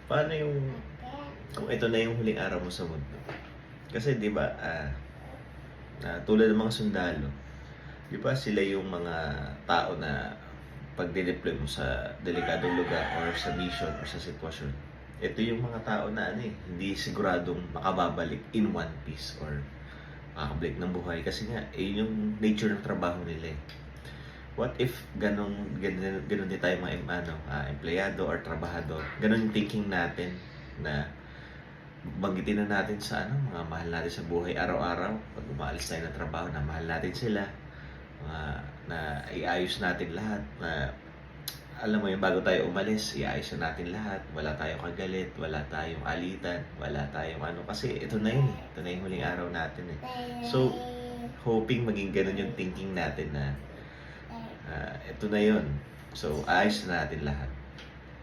Paano yung kung ito na yung huling araw mo sa mundo? Kasi 'di ba, tulad ng mga sundalo, 'di ba sila yung mga tao na pagde-deploy mo sa delikadong lugar or sa mission or sa sitwasyon, ito yung mga tao na hindi siguradong makababalik in one piece or makakabalik ng buhay kasi nga, yung nature ng trabaho nila eh. What if ganun din tayo mga empleyado or trabahador, ganun yung thinking natin na banggitin na natin sa mga mahal natin sa buhay araw-araw pag umaalis tayo ng trabaho na mahal natin sila, mga na iayos natin lahat na alam mo yung bago tayo umalis, iayos na natin lahat, wala tayong kagalit, wala tayong alitan, wala tayong kasi ito na yun eh, ito na yung huling araw natin eh. So, hoping maging ganun yung thinking natin na ito na yun. So, ayos na natin lahat.